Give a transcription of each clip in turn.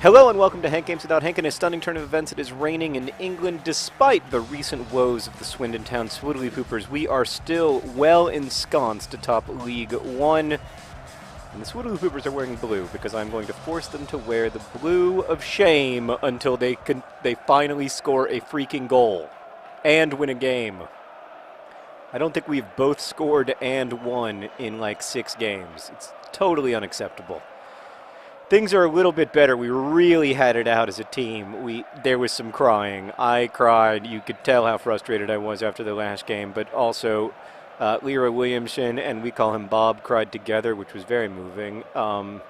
Hello and welcome to Hank Games Without Hank. In a stunning turn of events, it is raining in England. Despite the recent woes of the Swindon Town Swoodilypoopers, we are still well ensconced atop League One. And the Swoodilypoopers are wearing blue because I'm going to force them to wear the blue of shame until they finally score a freaking goal and win a game. I don't think we've both scored and won in like 6 games. It's totally unacceptable. Things are a little bit better. We really had it out as a team. There was some crying. I cried. You could tell how frustrated I was after the last game, but also Leroy Williamson, and we call him Bob, cried together, which was very moving. I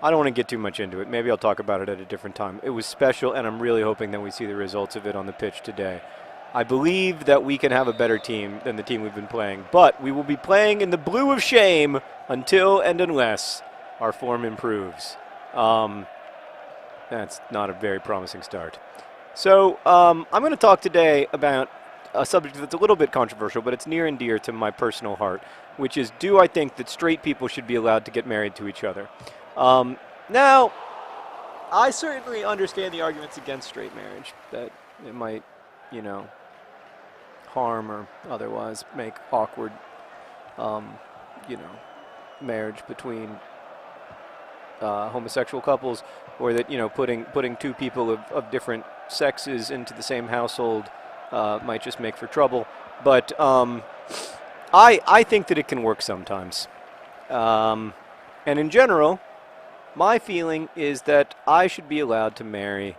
don't want to get too much into it. Maybe I'll talk about it at a different time. It was special, and I'm really hoping that we see the results of it on the pitch today. I believe that we can have a better team than the team we've been playing, but we will be playing in the blue of shame until and unless our form improves. That's not a very promising start. So I'm going to talk today about a subject that's a little bit controversial, but it's near and dear to my personal heart, which is, do I think that straight people should be allowed to get married to each other? Now, I certainly understand the arguments against straight marriage, that it might, harm or otherwise make awkward, marriage between homosexual couples, or that putting two people of different sexes into the same household might just make for trouble. But I think that it can work sometimes. And in general, my feeling is that I should be allowed to marry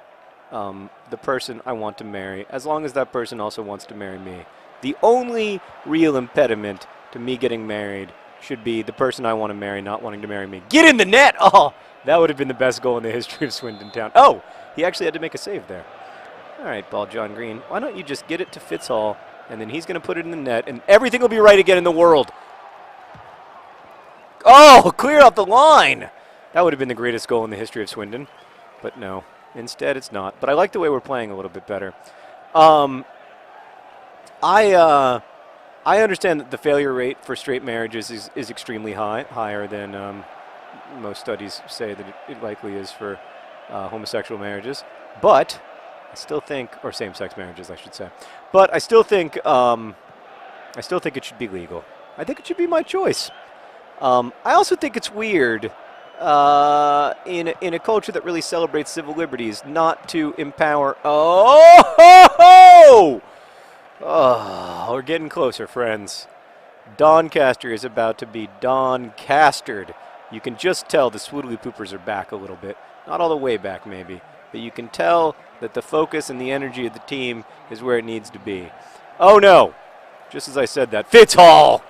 the person I want to marry, as long as that person also wants to marry me. The only real impediment to me getting married should be the person I want to marry not wanting to marry me. Get in the net! Oh, that would have been the best goal in the history of Swindon Town. Oh, he actually had to make a save there. All right, ball John Green. Why don't you just get it to Fitzhall, and then he's going to put it in the net, and everything will be right again in the world. Oh, clear off the line! That would have been the greatest goal in the history of Swindon. But no, instead it's not. But I like the way we're playing a little bit better. I understand that the failure rate for straight marriages is extremely high, higher than most studies say that it likely is for homosexual marriages. But I still think, or same-sex marriages, I should say. But I still think it should be legal. I think it should be my choice. I also think it's weird in a culture that really celebrates civil liberties not to empower. Oh, we're getting closer, friends. Doncaster is about to be Doncastered. You can just tell the Swoodilypoopers are back a little bit. Not all the way back, maybe. But you can tell that the focus and the energy of the team is where it needs to be. Oh, no. Just as I said that. Fitzhall!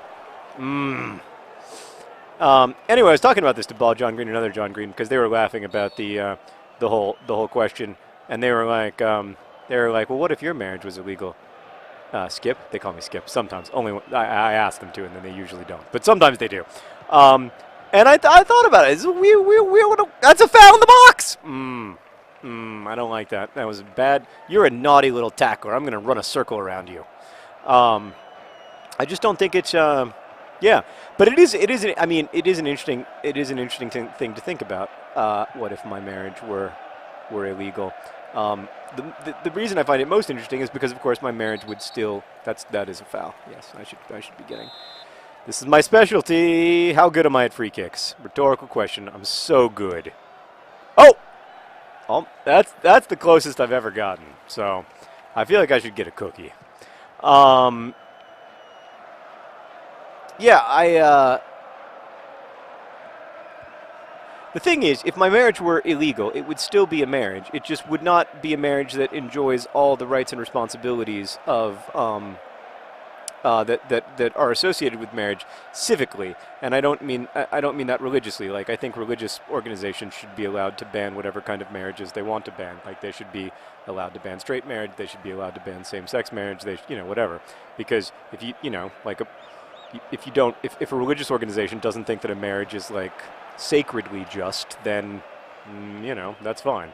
Anyway, I was talking about this to Ball John Green and another John Green because they were laughing about the whole question. And they were like, well, what if your marriage was illegal? Skip. They call me Skip sometimes. Only I ask them to, and then they usually don't. But sometimes they do. And I thought about it. That's a foul in the box. I don't like that. That was bad. You're a naughty little tackler. I'm going to run a circle around you. I just don't think it's. Yeah, but it is. I mean, it is an interesting thing to think about. What if my marriage were illegal? The reason I find it most interesting is because, of course, my marriage would still. That is a foul. Yes, I should be getting. This is my specialty. How good am I at free kicks? Rhetorical question. I'm so good. Oh, that's the closest I've ever gotten. So, I feel like I should get a cookie. Yeah, the thing is, if my marriage were illegal, it would still be a marriage. It just would not be a marriage that enjoys all the rights and responsibilities of that are associated with marriage civically. And I don't mean that religiously. Like, I think religious organizations should be allowed to ban whatever kind of marriages they want to ban. Like, they should be allowed to ban straight marriage. They should be allowed to ban same-sex marriage. They whatever. Because if if a religious organization doesn't think that a marriage is like sacredly just, then that's fine.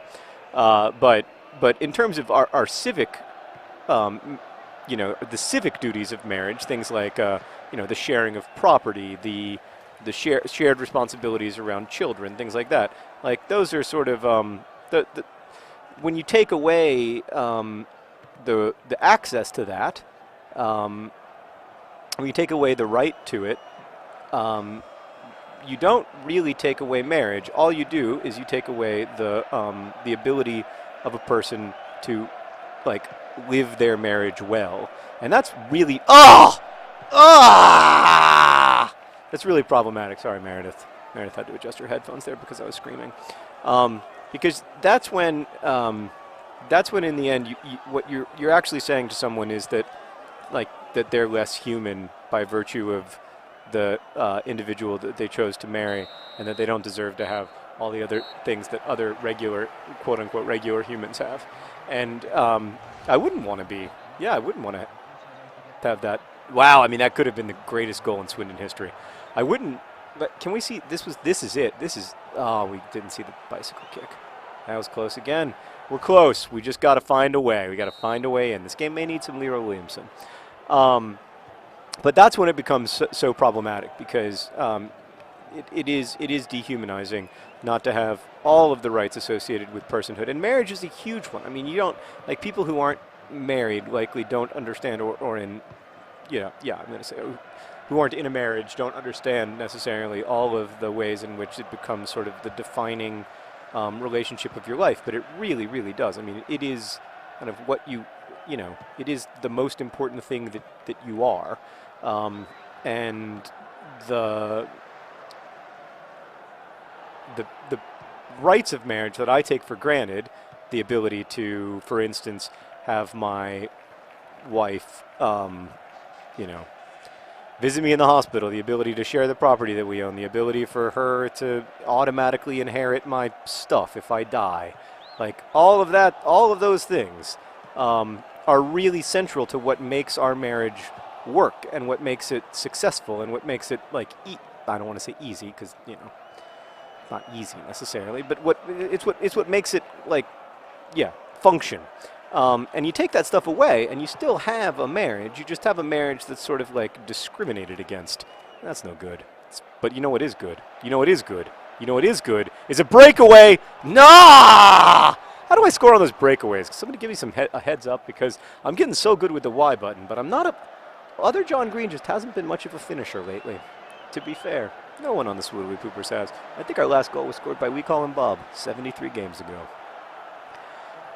But in terms of our civic, the civic duties of marriage, things like the sharing of property, the shared responsibilities around children, things like that. Like, those are sort of, when you take away the access to that, when you take away the right to it, you don't really take away marriage. All you do is you take away the ability of a person to, like, live their marriage well, and that's really that's really problematic. Sorry, Meredith. Meredith had to adjust her headphones there because I was screaming. Because that's when in the end what you're actually saying to someone is that, like, that they're less human by virtue of the individual that they chose to marry, and that they don't deserve to have all the other things that other regular, quote-unquote, regular humans have. And I wouldn't want to be, I wouldn't want to have that. Wow, I mean, that could have been the greatest goal in Swindon history. I wouldn't, but can we see, this is it. This is, we didn't see the bicycle kick. That was close again. We're close. We just got to find a way. We got to find a way in. This game may need some Leroy Williamson. But that's when it becomes so problematic, because it is dehumanizing not to have all of the rights associated with personhood. And marriage is a huge one. I mean, you don't, like, people who aren't married likely don't understand, or in, I'm going to say, who aren't in a marriage don't understand necessarily all of the ways in which it becomes sort of the defining relationship of your life. But it really, really does. I mean, it is kind of what it is the most important thing that you are. And the rights of marriage that I take for granted, the ability to, for instance, have my wife, visit me in the hospital, the ability to share the property that we own, the ability for her to automatically inherit my stuff if I die, like, all of that, all of those things are really central to what makes our marriage work, and what makes it successful, and what makes it, like, I don't want to say easy, because not easy necessarily, but it's what makes it, like, function. And you take that stuff away, and you still have a marriage. You just have a marriage that's sort of, like, discriminated against. That's no good. But you know what is good? You know what is good? You know what is good is a breakaway. Nah! How do I score on those breakaways? Somebody give me a heads up, because I'm getting so good with the Y button, but I'm not other John Green just hasn't been much of a finisher lately, to be fair. No one on the Swoodilypoopers has. I think our last goal was scored by We Call Him Bob 73 games ago.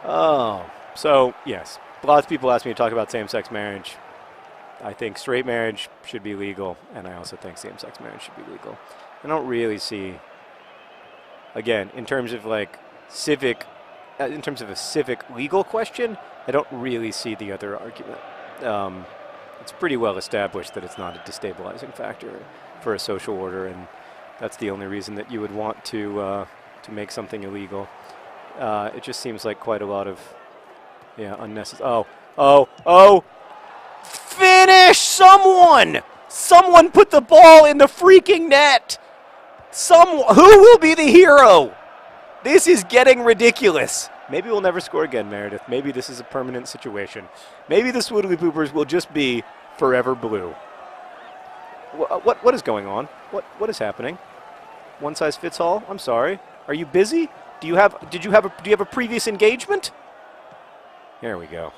Oh, so, yes. Lots of people ask me to talk about same-sex marriage. I think straight marriage should be legal, and I also think same-sex marriage should be legal. I don't really see, again, in terms of, like, in terms of a civic legal question, I don't really see the other argument. It's pretty well established that it's not a destabilizing factor for a social order, and that's the only reason that you would want to make something illegal. It just seems like quite a lot of, unnecessary. Oh! Finish! Someone put the ball in the freaking net! Who will be the hero? This is getting ridiculous. Maybe we'll never score again, Meredith. Maybe this is a permanent situation. Maybe the Swoodilypoopers will just be forever blue. What is going on? What is happening? One size fits all? I'm sorry. Are you busy? Do you have a previous engagement? Here we go.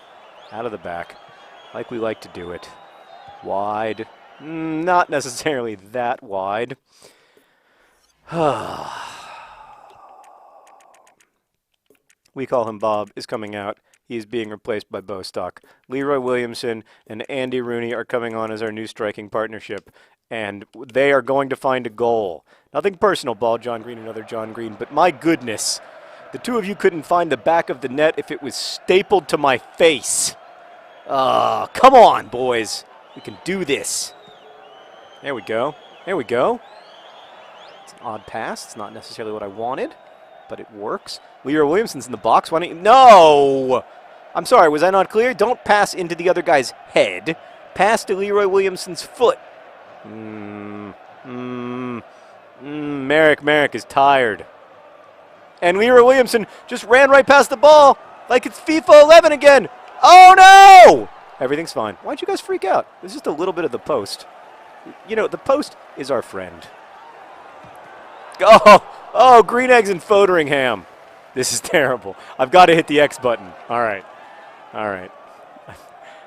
Out of the back. Like we like to do it. Wide. Not necessarily that wide. We Call Him Bob is coming out. He is being replaced by Bostock. Leroy Williamson and Andy Rooney are coming on as our new striking partnership, and they are going to find a goal. Nothing personal, Ball John Green and other John Green, but my goodness, the two of you couldn't find the back of the net if it was stapled to my face. Come on, boys. We can do this. There we go. There we go. It's an odd pass. It's not necessarily what I wanted, but it works. Leroy Williamson's in the box. Why don't you? No! I'm sorry, was I not clear? Don't pass into the other guy's head. Pass to Leroy Williamson's foot. Merrick is tired. And Leroy Williamson just ran right past the ball like it's FIFA 11 again. Oh, no! Everything's fine. Why'd you guys freak out? It's just a little bit of the post. You know, the post is our friend. Oh, green eggs and Foderingham. This is terrible. I've got to hit the X button. All right. All right.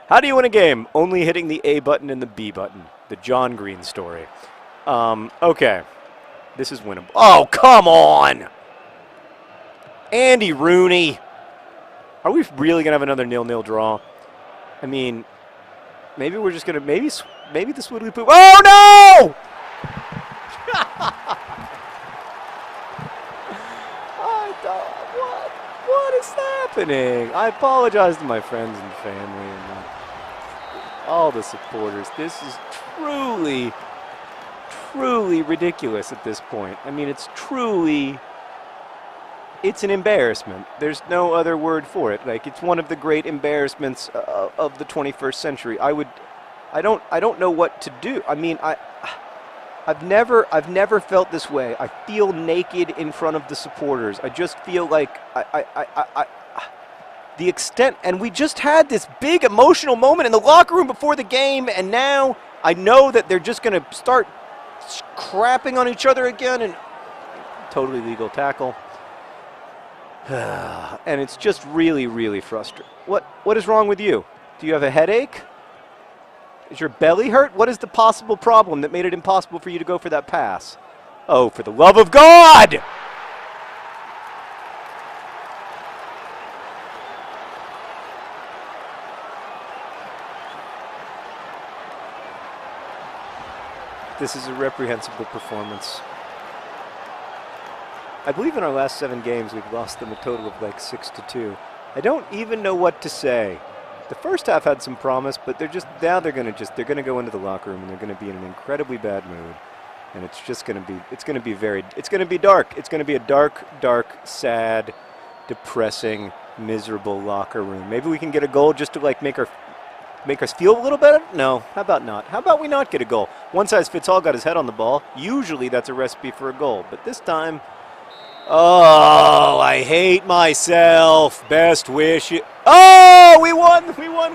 How do you win a game? Only hitting the A button and the B button. The John Green story. Okay. This is winnable. Oh, come on! Andy Rooney. Are we really going to have another 0-0 draw? I mean, maybe we're just going to, maybe the Swoodilypoopers. Oh, no! What is happening? I apologize to my friends and family and all the supporters. This is truly, truly ridiculous at this point. I mean, it's an embarrassment. There's no other word for it. Like, it's one of the great embarrassments of the 21st century. I don't know what to do. I mean, I've never felt this way. I feel naked in front of the supporters. I just feel like the extent, and we just had this big emotional moment in the locker room before the game, and now I know that they're just going to start crapping on each other again, and totally legal tackle. And it's just really, really frustrating. What is wrong with you? Do you have a headache? Is your belly hurt? What is the possible problem that made it impossible for you to go for that pass? Oh, for the love of God! This is a reprehensible performance. I believe in our last 7 games we've lost them a total of like 6-2. I don't even know what to say. The first half had some promise, but they're gonna go into the locker room and they're gonna be in an incredibly bad mood, and it's gonna be dark. It's gonna be a dark, sad, depressing, miserable locker room. Maybe we can get a goal just to like make us feel a little better? No, how about not? How about we not get a goal? One size fits all got his head on the ball. Usually that's a recipe for a goal, but this time, oh, I hate myself. Best wish. Oh, we won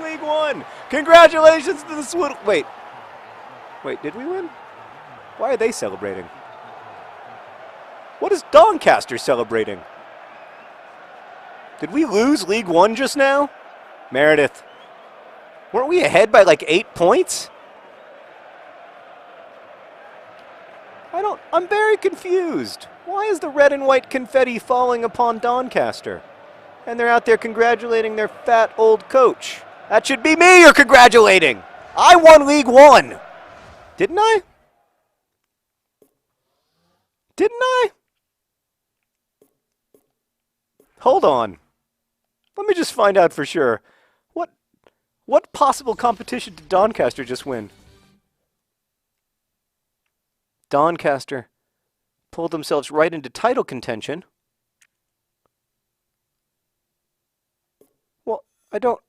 League One. Congratulations to the Swood. Wait, did we win? Why are they celebrating? What is Doncaster celebrating? Did we lose League One just now? Meredith, weren't we ahead by like 8 points? I'm very confused. Why is the red and white confetti falling upon Doncaster? And they're out there congratulating their fat old coach. That should be me you're congratulating. I won League One. Didn't I? Didn't I? Hold on. Let me just find out for sure. What possible competition did Doncaster just win? Doncaster pulled themselves right into title contention. Well, I don't...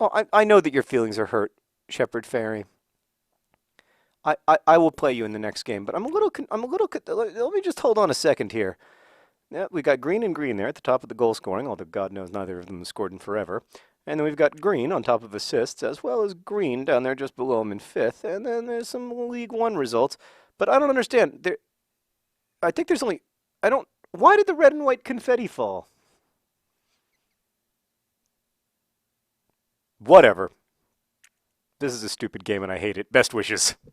Oh, I know that your feelings are hurt, Shepherd Fairy. I will play you in the next game, but I'm a little... Let me just hold on a second here. Yeah, we got green and green there at the top of the goal scoring, although God knows neither of them has scored in forever. And then we've got green on top of assists, as well as green down there just below him in 5th. And then there's some League One results. But I don't understand. I think there's only... Why did the red and white confetti fall? Whatever. This is a stupid game and I hate it. Best wishes.